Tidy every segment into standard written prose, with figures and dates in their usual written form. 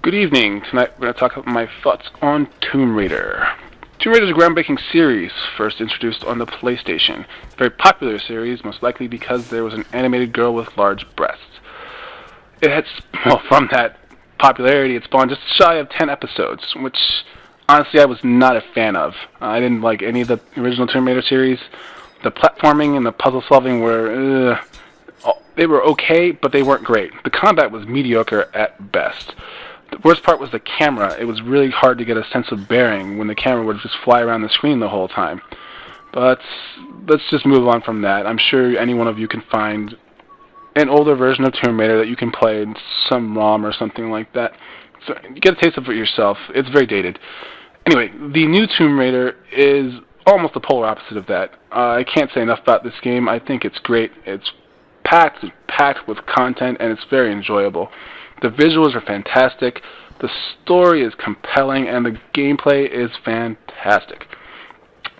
Good evening. Tonight we're going to talk about my thoughts on Tomb Raider. Tomb Raider is a groundbreaking series, first introduced on the PlayStation. A very popular series, most likely because there was an animated girl with large breasts. From that popularity, it spawned just shy of 10 episodes, which honestly I was not a fan of. I didn't like any of the original Tomb Raider series. The platforming and the puzzle solving were they were okay, but they weren't great. The combat was mediocre at best. The worst part was the camera. It was really hard to get a sense of bearing when the camera would just fly around the screen the whole time. But let's just move on from that. I'm sure any one of you can find an older version of Tomb Raider that you can play in some ROM or something like that. So get a taste of it yourself. It's very dated. Anyway, the new Tomb Raider is almost the polar opposite of that. I can't say enough about this game. I think it's great. It's packed with content, and it's very enjoyable. The visuals are fantastic, the story is compelling, and the gameplay is fantastic.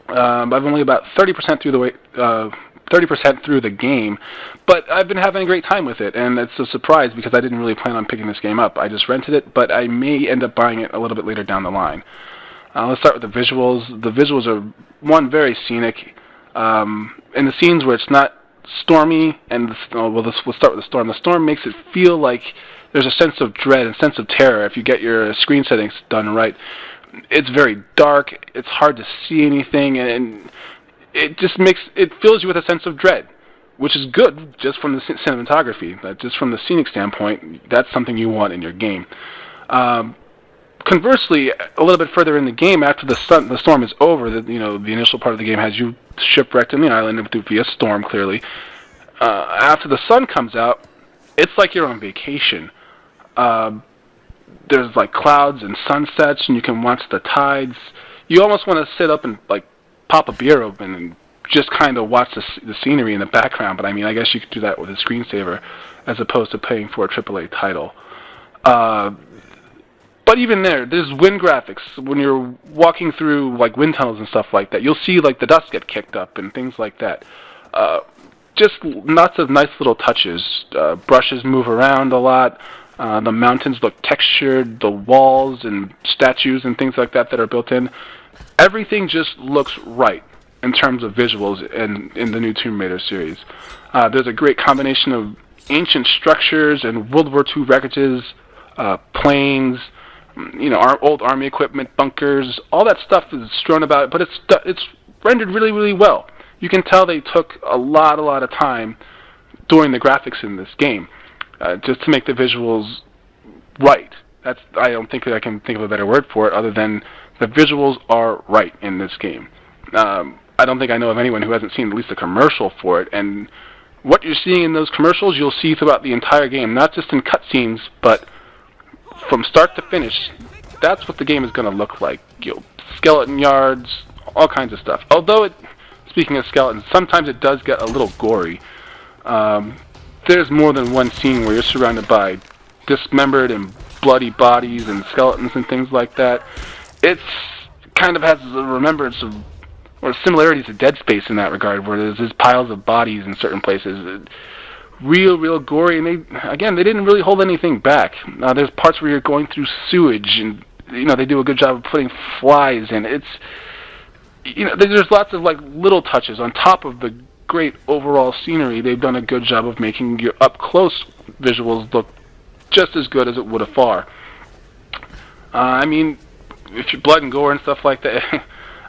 I'm only about 30% through the game, but I've been having a great time with it, and it's a surprise because I didn't really plan on picking this game up. I just rented it, but I may end up buying it a little bit later down the line. Let's start with the visuals. The visuals are, very scenic. In the scenes where it's not stormy, and we'll start with the storm. The storm makes it feel like there's a sense of dread and sense of terror if you get your screen settings done right. It's very dark, it's hard to see anything, and it fills you with a sense of dread, which is good just from the cinematography. But just from the scenic standpoint, that's something you want in your game. Conversely, a little bit further in the game, after the storm is over, the initial part of the game has you shipwrecked on the island via storm, clearly. After the sun comes out, it's like you're on vacation. There's like clouds and sunsets, and you can watch the tides. You almost want to sit up and like pop a beer open and just kind of watch the scenery in the background. But I mean, I guess you could do that with a screensaver as opposed to paying for a AAA title. But even there's wind graphics. When you're walking through like wind tunnels and stuff like that, you'll see like the dust get kicked up and things like that. Just lots of nice little touches. Brushes move around a lot. The mountains look textured. The walls and statues and things like that are built in. Everything just looks right in terms of visuals in the new Tomb Raider series. There's a great combination of ancient structures and World War II wreckages, planes, our old army equipment, bunkers. All that stuff is strewn about, but it's rendered really, really well. You can tell they took a lot of time doing the graphics in this game, just to make the visuals right. I don't think that I can think of a better word for it other than the visuals are right in this game. I don't think I know of anyone who hasn't seen at least a commercial for it, and what you're seeing in those commercials you'll see throughout the entire game, not just in cutscenes, but from start to finish. That's what the game is going to look like. Skeleton yards, all kinds of stuff. Although speaking of skeletons, sometimes it does get a little gory. There's more than one scene where you're surrounded by dismembered and bloody bodies and skeletons and things like that. It's kind of has a remembrance of, or similarities to Dead Space in that regard, where there's just piles of bodies in certain places. Real gory, and they didn't really hold anything back. There's parts where you're going through sewage, and they do a good job of putting flies in. There's lots of like little touches on top of the great overall scenery. They've done a good job of making your up close visuals look just as good as it would afar. I mean, if you're blood and gore and stuff like that,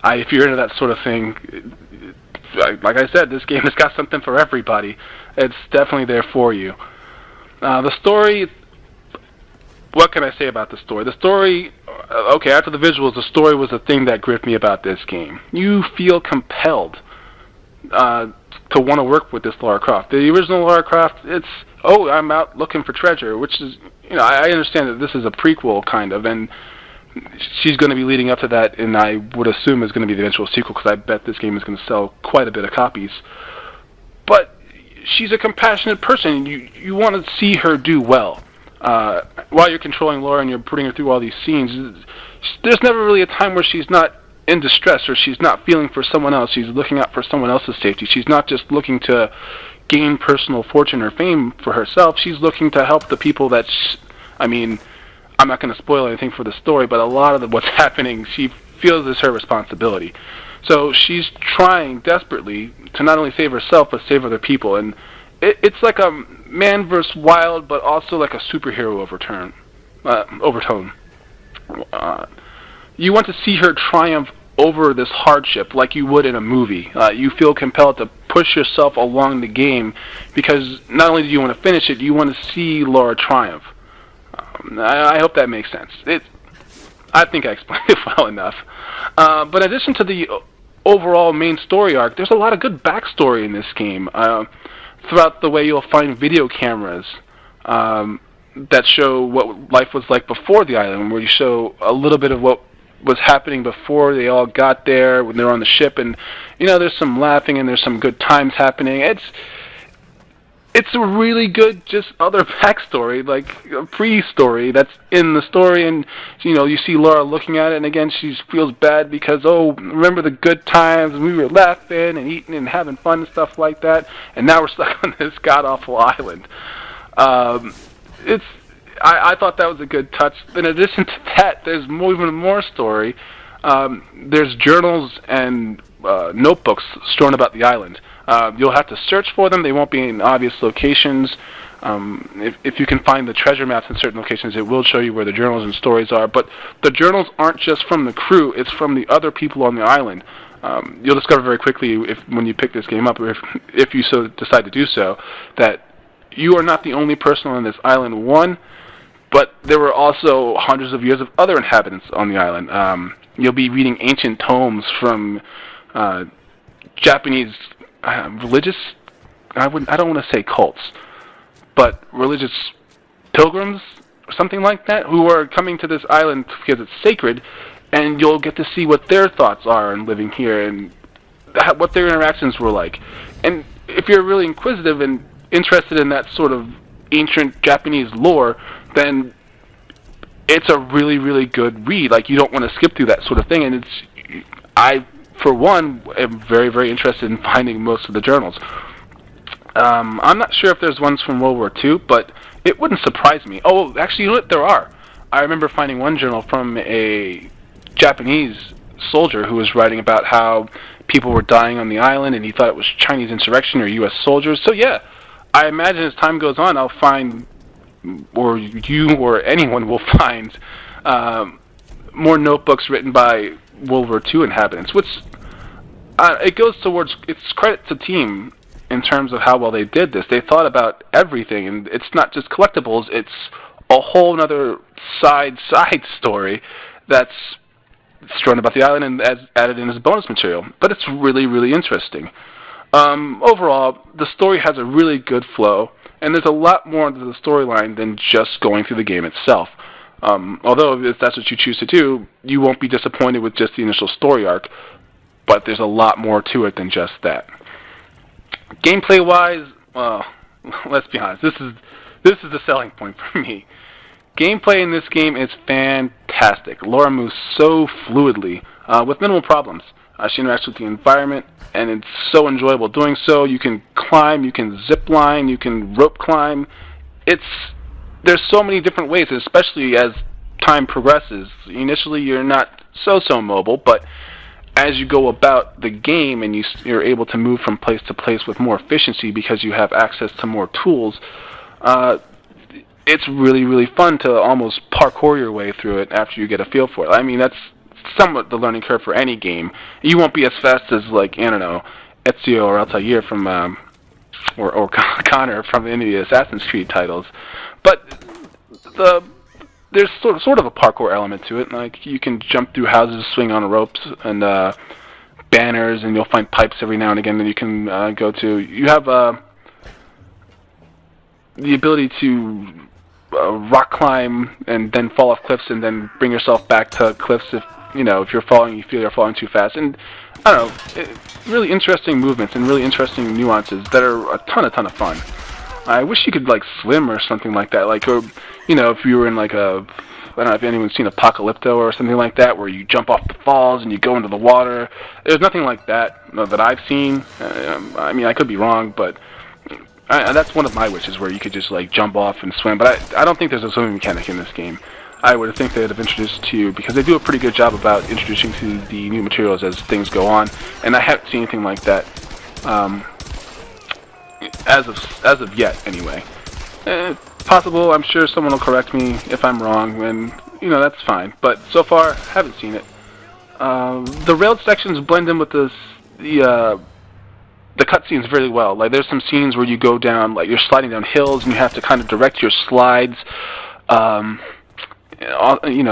if you're into that sort of thing, like I said, this game has got something for everybody. It's definitely there for you. The story, what can I say about the story? The story, after the visuals, the story was the thing that gripped me about this game. You feel compelled to want to work with this Lara Croft. The original Lara Croft, I'm out looking for treasure, which is, I understand that this is a prequel, kind of, and she's going to be leading up to that, and I would assume is going to be the eventual sequel, because I bet this game is going to sell quite a bit of copies. But she's a compassionate person. You want to see her do well. While you're controlling Laura and you're putting her through all these scenes, there's never really a time where she's not in distress or she's not feeling for someone else. She's looking out for someone else's safety. She's not just looking to gain personal fortune or fame for herself. She's looking to help the people that, I'm not going to spoil anything for the story, but a lot of what's happening, she feels is her responsibility. So she's trying desperately to not only save herself, but save other people. And it's like a man versus wild, but also like a superhero overtone. You want to see her triumph over this hardship like you would in a movie. You feel compelled to push yourself along the game because not only do you want to finish it, you want to see Laura triumph. I hope that makes sense. I think I explained it well enough. But in addition to the overall main story arc, there's a lot of good backstory in this game. Throughout the way, you'll find video cameras that show what life was like before the island, where you show a little bit of what was happening before they all got there, when they were on the ship, and there's some laughing and there's some good times happening. It's a really good just other backstory, like a pre-story that's in the story, and you see Laura looking at it, and again she feels bad because, oh, remember the good times, and we were laughing and eating and having fun and stuff like that, and now we're stuck on this god-awful island. I thought that was a good touch. In addition to that, there's even more story. There's journals and notebooks strewn about the island. You'll have to search for them. They won't be in obvious locations. If you can find the treasure maps in certain locations, it will show you where the journals and stories are. But the journals aren't just from the crew. It's from the other people on the island. You'll discover very quickly when you pick this game up, or if you so decide to do so, that you are not the only person on this island, one, but there were also hundreds of years of other inhabitants on the island. You'll be reading ancient tomes from Japanese religious, I don't want to say cults, but religious pilgrims, or something like that, who are coming to this island because it's sacred, and you'll get to see what their thoughts are in living here, and what their interactions were like. And if you're really inquisitive and interested in that sort of ancient Japanese lore, then it's a really, really good read. Like, you don't want to skip through that sort of thing, and I, for one, am very, very interested in finding most of the journals. I'm not sure if there's ones from World War II, but it wouldn't surprise me. Oh, actually, you know what? There are. I remember finding one journal from a Japanese soldier who was writing about how people were dying on the island, and he thought it was Chinese insurrection or U.S. soldiers. So, yeah, I imagine as time goes on, I'll find, or you or anyone will find, more notebooks written by World War II inhabitants, which it goes towards its credit to team in terms of how well they did this. They thought about everything, and it's not just collectibles, it's a whole other side story that's strewn about the island and added in as bonus material. But it's really, really interesting. Overall, the story has a really good flow, and there's a lot more to the storyline than just going through the game itself. Although, if that's what you choose to do, you won't be disappointed with just the initial story arc, but there's a lot more to it than just that. Gameplay-wise, well, let's be honest, this is the selling point for me. Gameplay in this game is fantastic. Laura moves so fluidly, with minimal problems. She interacts with the environment, and it's so enjoyable doing so. You can climb, you can zip line, you can rope climb. There's so many different ways, especially as time progresses. Initially, you're not so mobile, but as you go about the game and you're able to move from place to place with more efficiency because you have access to more tools, it's really, really fun to almost parkour your way through it after you get a feel for it. I mean, that's somewhat the learning curve for any game. You won't be as fast as, like, I don't know, Ezio or Altair from, or Connor from any of the Assassin's Creed titles. But there's sort of a parkour element to it. Like, you can jump through houses, swing on ropes, and banners, and you'll find pipes every now and again that you can go to. You have the ability to rock climb and then fall off cliffs and then bring yourself back to cliffs if you're falling, you feel you're falling too fast. And I don't know, really interesting movements and really interesting nuances that are a ton of fun. I wish you could, like, swim or something like that, like, or if you were in, like, I don't know if anyone's seen Apocalypto or something like that, where you jump off the falls and you go into the water. There's nothing like that that I've seen. I mean, I could be wrong, but that's one of my wishes, where you could just, like, jump off and swim. But I don't think there's a swimming mechanic in this game. I would think they'd have introduced to you, because they do a pretty good job about introducing to the new materials as things go on, and I haven't seen anything like that as of yet, anyway. Possible, I'm sure someone will correct me if I'm wrong, and that's fine. But so far, haven't seen it. The railed sections blend in with the cutscenes very well. Like, there's some scenes where you go down, like you're sliding down hills, and you have to kind of direct your slides.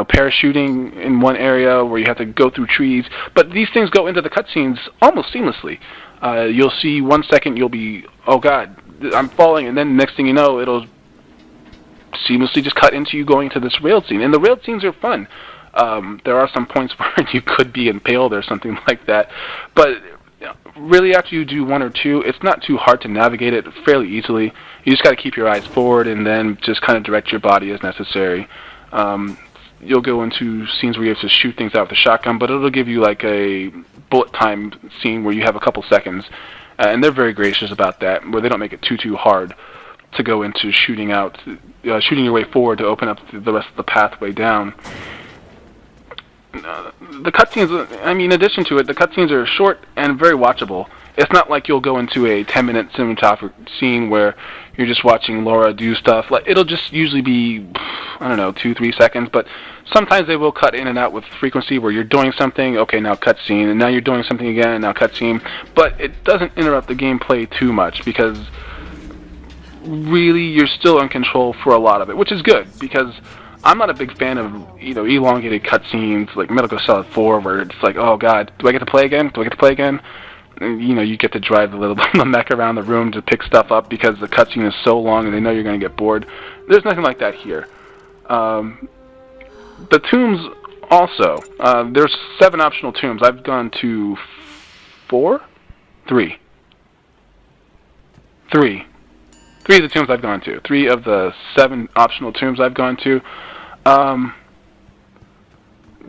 Parachuting in one area where you have to go through trees. But these things go into the cutscenes almost seamlessly. You'll see 1 second you'll be, oh god, I'm falling, and then next thing you know, it'll seamlessly just cut into you going to this railed scene. And the railed scenes are fun. There are some points where you could be impaled or something like that. But really, after you do 1 or 2, it's not too hard to navigate it fairly easily. You just got to keep your eyes forward and then just kind of direct your body as necessary. You'll go into scenes where you have to shoot things out with a shotgun, but it'll give you like a bullet time scene where you have a couple seconds, and they're very gracious about that, where they don't make it too hard to go into shooting your way forward to open up the rest of the pathway down. The cutscenes, in addition to it, the cutscenes are short and very watchable. It's not like you'll go into a 10-minute cinematographic scene where you're just watching Laura do stuff. Like, it'll just usually be, 2-3 seconds, but sometimes they will cut in and out with frequency where you're doing something, okay, now cutscene, and now you're doing something again, and now cutscene. But it doesn't interrupt the gameplay too much, because really you're still in control for a lot of it, which is good, because I'm not a big fan of, elongated cutscenes like Metal Gear Solid 4, where it's like, oh god, do I get to play again? And, you get to drive the mech around the room to pick stuff up because the cutscene is so long and they know you're going to get bored. There's nothing like that here. The tombs also, there's 7 optional tombs. I've gone to 4? 3. 3 of the tombs I've gone to. 3 of the 7 optional tombs I've gone to.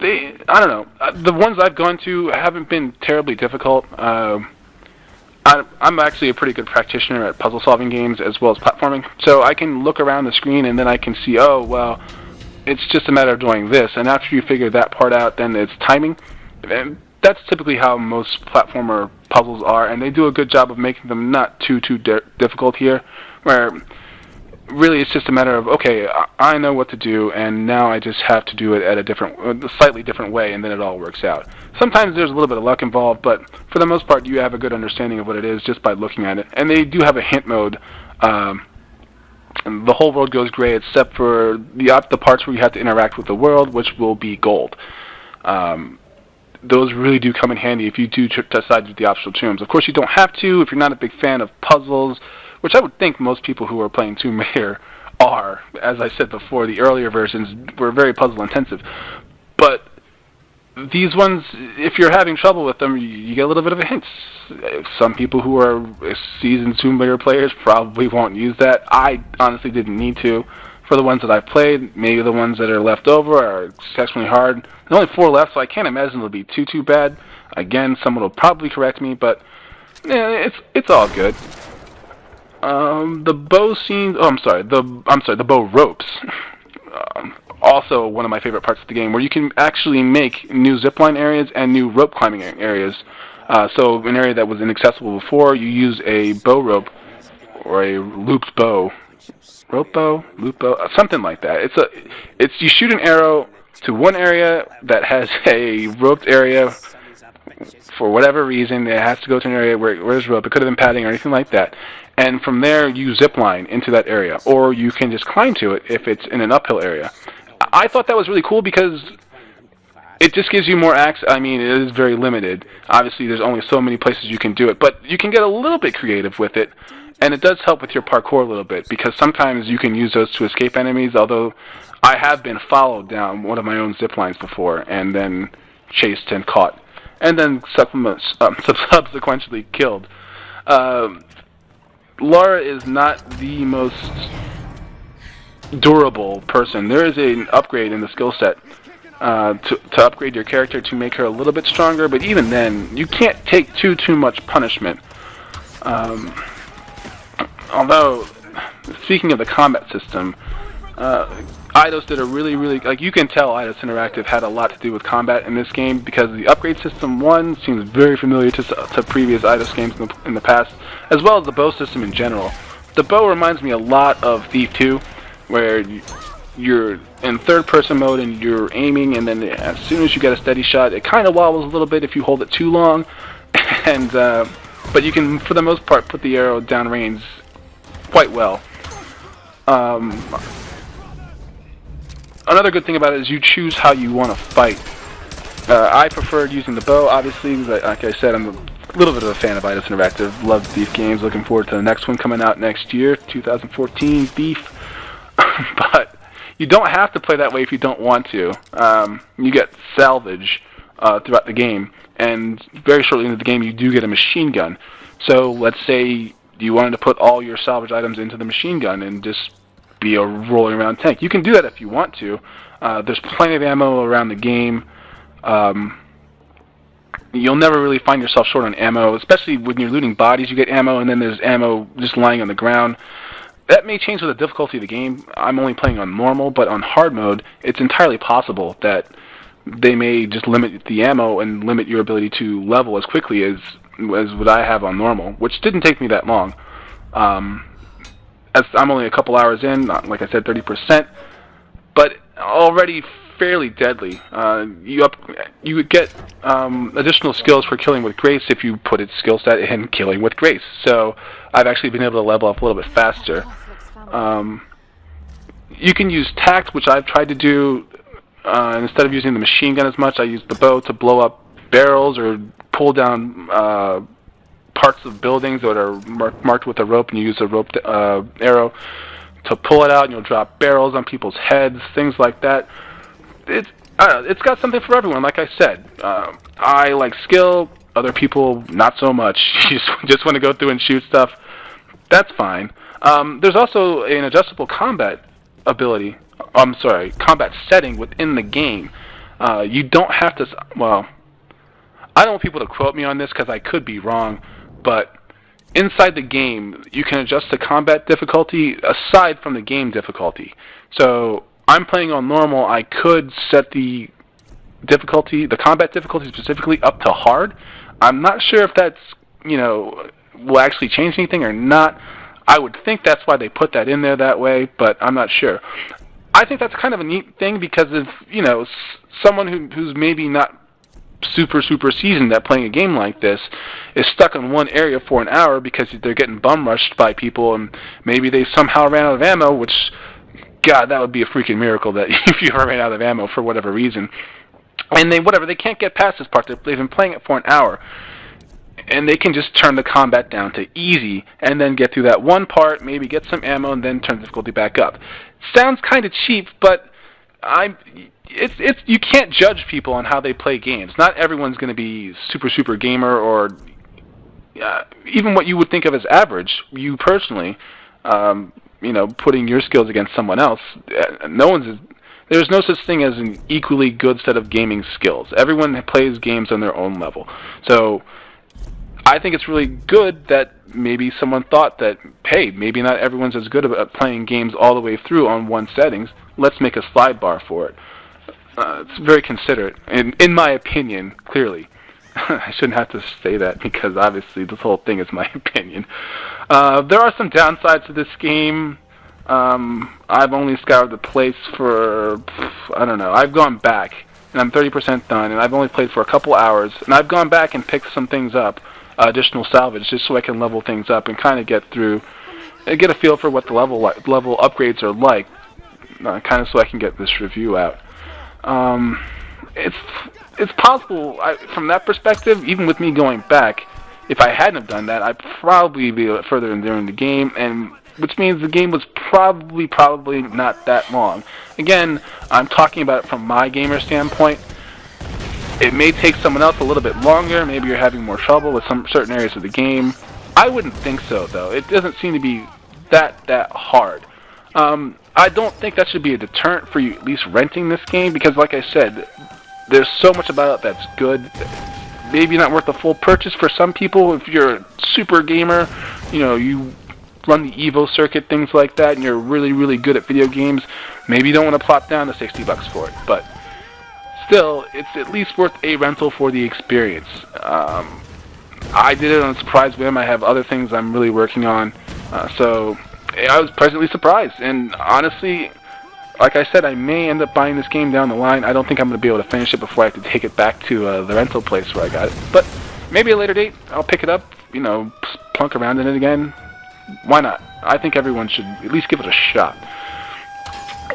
I don't know. The ones I've gone to haven't been terribly difficult. I'm actually a pretty good practitioner at puzzle-solving games as well as platforming, so I can look around the screen and then I can see, oh, well, it's just a matter of doing this, and after you figure that part out, then it's timing. And that's typically how most platformer puzzles are, and they do a good job of making them not too difficult here, where really it's just a matter of, okay, I know what to do, and now I just have to do it at a slightly different way, and then it all works out. Sometimes there's a little bit of luck involved, but for the most part you have a good understanding of what it is just by looking at it. And they do have a hint mode. And the whole world goes gray except for the parts where you have to interact with the world, which will be gold. Those really do come in handy if you do decide to do the optional tombs. Of course, you don't have to if you're not a big fan of puzzles, which I would think most people who are playing Tomb Raider are. As I said before, the earlier versions were very puzzle-intensive. But these ones, if you're having trouble with them, you get a little bit of a hint. Some people who are seasoned Tomb Raider players probably won't use that. I honestly didn't need to. For the ones that I've played, maybe the ones that are left over are exceptionally hard. There's only 4 left, so I can't imagine it'll be too bad. Again, someone will probably correct me, but it's all good. The bow scenes. Oh, I'm sorry. The bow ropes. Also, one of my favorite parts of the game, where you can actually make new zipline areas and new rope climbing areas. So, an area that was inaccessible before, you use a bow rope or a looped bow. Rope bow, loop bow, something like that. You shoot an arrow to one area that has a roped area. For whatever reason, it has to go to an area where there's rope. It could have been padding or anything like that. And from there, you zip line into that area. Or you can just climb to it if it's in an uphill area. I thought that was really cool because it just gives you more access. It is very limited. Obviously, there's only so many places you can do it. But you can get a little bit creative with it. And it does help with your parkour a little bit, because sometimes you can use those to escape enemies, although I have been followed down one of my own zip lines before, and then chased and caught, and then subsequently killed. Laura is not the most durable person. There is an upgrade in the skill set to upgrade your character to make her a little bit stronger, but even then, you can't take too much punishment. Although, speaking of the combat system, Eidos did a really, like, you can tell Eidos Interactive had a lot to do with combat in this game, because the upgrade system, one, seems very familiar to previous Eidos games in the past, as well as the bow system in general. The bow reminds me a lot of Thief 2, where you're in third-person mode and you're aiming, and then as soon as you get a steady shot, it kind of wobbles a little bit if you hold it too long, and but you can, for the most part, put the arrow down range quite well. Another good thing about it is you choose how you want to fight. I preferred using the bow, obviously. Like I said, I'm a little bit of a fan of Eidos Interactive. Love Thief games. Looking forward to the next one coming out next year, 2014, Thief. But you don't have to play that way if you don't want to. You get salvage throughout the game, and very shortly into the game you do get a machine gun. So let's say you wanted to put all your salvage items into the machine gun and just be a rolling around tank. You can do that if you want to. There's plenty of ammo around the game. You'll never really find yourself short on ammo, especially when you're looting bodies. You get ammo, and then there's ammo just lying on the ground. That may change with the difficulty of the game. I'm only playing on normal, but on hard mode, it's entirely possible that they may just limit the ammo and limit your ability to level as quickly as what I have on normal, which didn't take me that long. As I'm only a couple hours in, like I said, 30%, but already fairly deadly. You would get additional skills for killing with grace if you put its skill set in killing with grace. So I've actually been able to level up a little bit faster. You can use tact, which I've tried to do. Instead of using the machine gun as much, I use the bow to blow up barrels or pull down parts of buildings that are marked with a rope, and you use a rope arrow to pull it out, and you'll drop barrels on people's heads, things like that. It's got something for everyone, like I said. I like skill, other people not so much. You just want to go through and shoot stuff. That's fine. There's also an adjustable combat ability. Combat setting within the game. You don't have to, well, I don't want people to quote me on this because I could be wrong, but inside the game, you can adjust the combat difficulty aside from the game difficulty. So I'm playing on normal. I could set the difficulty, the combat difficulty specifically, up to hard. I'm not sure if that's, will actually change anything or not. I would think that's why they put that in there that way, but I'm not sure. I think that's kind of a neat thing because if, someone who's maybe not super seasoned at playing a game like this is stuck in one area for an hour because they're getting bum rushed by people, and maybe they somehow ran out of ammo, which, God, that would be a freaking miracle that if you ran out of ammo for whatever reason. And they can't get past this part. They've been playing it for an hour, and they can just turn the combat down to easy and then get through that one part, maybe get some ammo, and then turn the difficulty back up. Sounds kind of cheap, but you can't judge people on how they play games. Not everyone's going to be super gamer or even what you would think of as average. You personally, putting your skills against someone else, there's no such thing as an equally good set of gaming skills. Everyone plays games on their own level. So I think it's really good that maybe someone thought that, hey, maybe not everyone's as good at playing games all the way through on one settings. Let's make a slide bar for it. It's very considerate, in my opinion, clearly. I shouldn't have to say that because obviously this whole thing is my opinion. There are some downsides to this game. I've only scoured the place for, I don't know, I've gone back, and I'm 30% done, and I've only played for a couple hours, and I've gone back and picked some things up, additional salvage, just so I can level things up and kind of get through, and get a feel for what the level upgrades are like, kind of so I can get this review out. It's possible, from that perspective, even with me going back, if I hadn't have done that, I'd probably be a bit further in during the game, and which means the game was probably not that long. Again, I'm talking about it from my gamer standpoint. It may take someone else a little bit longer. Maybe you're having more trouble with some certain areas of the game. I wouldn't think so, though. It doesn't seem to be that hard. I don't think that should be a deterrent for you at least renting this game, because like I said, there's so much about it that's good. Maybe not worth a full purchase for some people. If you're a super gamer, you run the Evo circuit, things like that, and you're really, really good at video games, maybe you don't want to plop down to $60 for it. But still, it's at least worth a rental for the experience. I did it on a surprise whim. I have other things I'm really working on, so I was pleasantly surprised. And honestly, like I said, I may end up buying this game down the line. I don't think I'm going to be able to finish it before I have to take it back to the rental place where I got it. But maybe at a later date, I'll pick it up, plunk around in it again. Why not? I think everyone should at least give it a shot.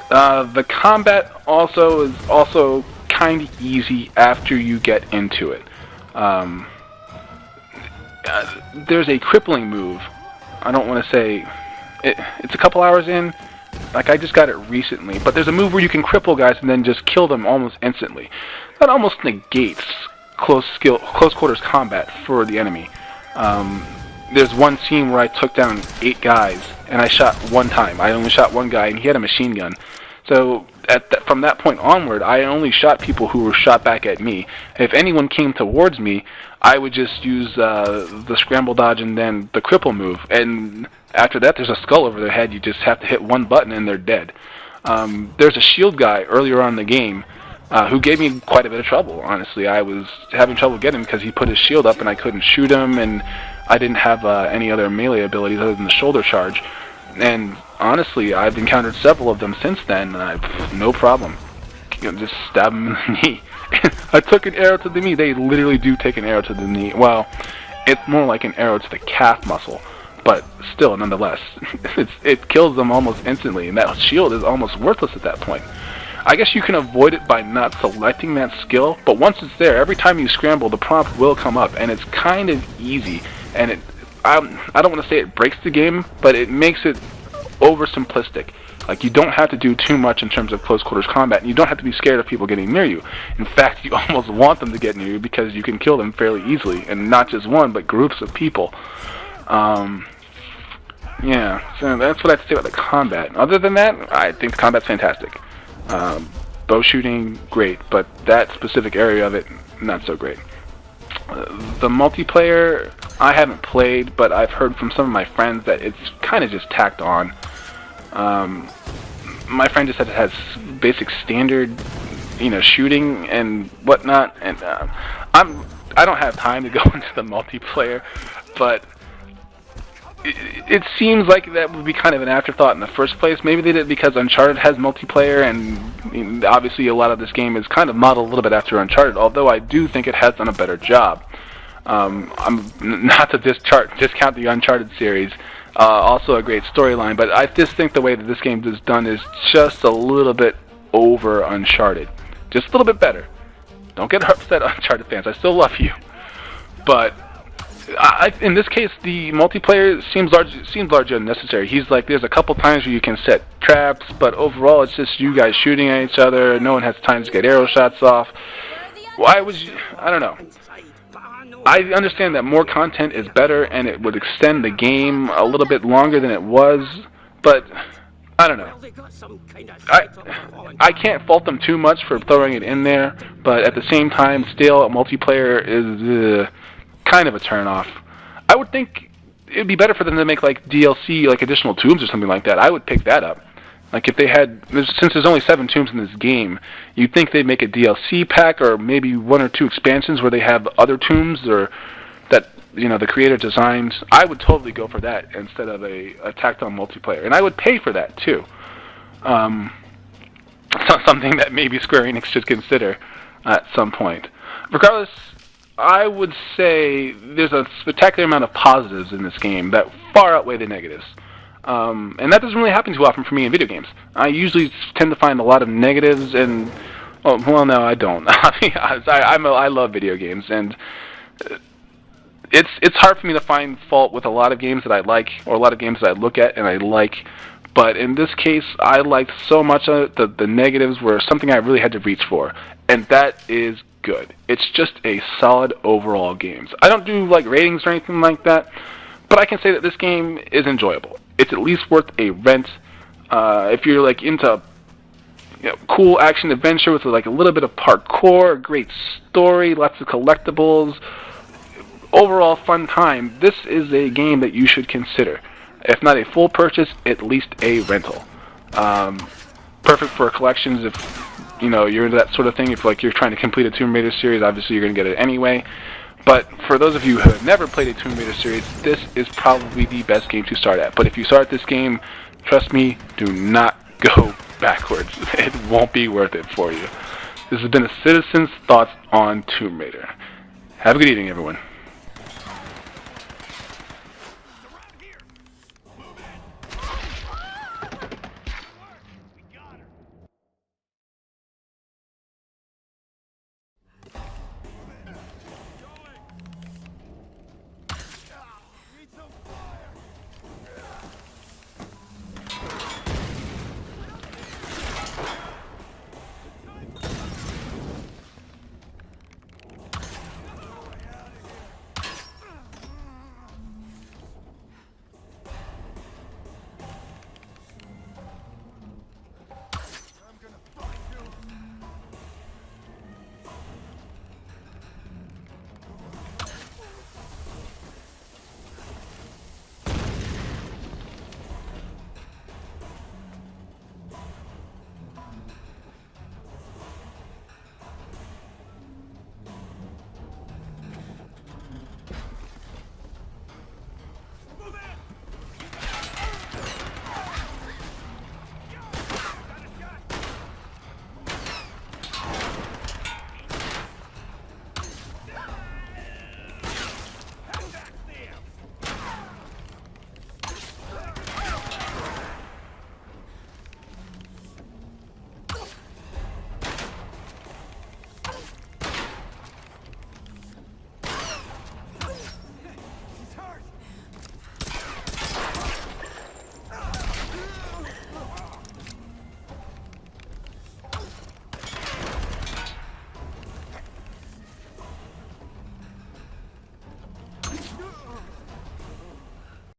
The combat is also kind of easy after you get into it. There's a crippling move. I don't want to say it's a couple hours in. Like, I just got it recently, but there's a move where you can cripple guys and then just kill them almost instantly. That almost negates close quarters combat for the enemy. There's one scene where I took down 8 guys and I shot one time. I only shot one guy and he had a machine gun. So from that point onward, I only shot people who were shot back at me. If anyone came towards me, I would just use the scramble dodge and then the cripple move. And after that, there's a skull over their head. You just have to hit one button and they're dead. There's a shield guy earlier on in the game who gave me quite a bit of trouble, honestly. I was having trouble getting him because he put his shield up and I couldn't shoot him, and I didn't have any other melee abilities other than the shoulder charge. And honestly, I've encountered several of them since then, and I've no problem. Just stab them in the knee. I took an arrow to the knee. They literally do take an arrow to the knee. Well, it's more like an arrow to the calf muscle, but still, nonetheless, it kills them almost instantly, and that shield is almost worthless at that point. I guess you can avoid it by not selecting that skill, but once it's there, every time you scramble, the prompt will come up, and it's kind of easy. And I don't want to say it breaks the game, but it makes it oversimplistic. Like, you don't have to do too much in terms of close quarters combat, and you don't have to be scared of people getting near you. In fact, you almost want them to get near you because you can kill them fairly easily, and not just one, but groups of people. Yeah, so that's what I have to say about the combat. Other than that, I think the combat's fantastic. Bow shooting, great, but that specific area of it, not so great. The multiplayer, I haven't played, but I've heard from some of my friends that it's kind of just tacked on. My friend just said it has basic standard, shooting and whatnot, and I don't have time to go into the multiplayer, but it seems like that would be kind of an afterthought in the first place. Maybe they did it because Uncharted has multiplayer, and obviously a lot of this game is kind of modeled a little bit after Uncharted, although I do think it has done a better job. I'm not to discount the Uncharted series, also a great storyline, but I just think the way that this game is done is just a little bit over Uncharted. Just a little bit better. Don't get upset, Uncharted fans. I still love you. But in this case, the multiplayer seems largely unnecessary. There's a couple times where you can set traps, but overall it's just you guys shooting at each other. No one has time to get arrow shots off. I don't know. I understand that more content is better and it would extend the game a little bit longer than it was, but I don't know. I can't fault them too much for throwing it in there, but at the same time, still, multiplayer is kind of a turn-off. I would think it would be better for them to make like DLC, like additional tombs or something like that. I would pick that up. Like if they had, since there's only 7 tombs in this game, you'd think they'd make a DLC pack or maybe 1 or 2 expansions where they have other tombs or that the creator designs. I would totally go for that instead of a tacked-on multiplayer, and I would pay for that too. Something that maybe Square Enix should consider at some point. Regardless, I would say there's a spectacular amount of positives in this game that far outweigh the negatives. And that doesn't really happen too often for me in video games. I usually tend to find a lot of negatives, and well, no, I don't. I love video games, and it's hard for me to find fault with a lot of games that I like, or a lot of games that I look at and I like. But in this case, I liked so much of it, the negatives were something I really had to reach for, and that is good. It's just a solid overall game. I don't do like ratings or anything like that, but I can say that this game is enjoyable. It's at least worth a rent. If you're like into cool action adventure with like a little bit of parkour, a great story, lots of collectibles, overall fun time, this is a game that you should consider. If not a full purchase, at least a rental. Perfect for collections if you're into that sort of thing. If you're trying to complete a Tomb Raider series, obviously you're going to get it anyway. But for those of you who have never played a Tomb Raider series, this is probably the best game to start at. But if you start this game, trust me, do not go backwards. It won't be worth it for you. This has been a Citizen's Thoughts on Tomb Raider. Have a good evening, everyone.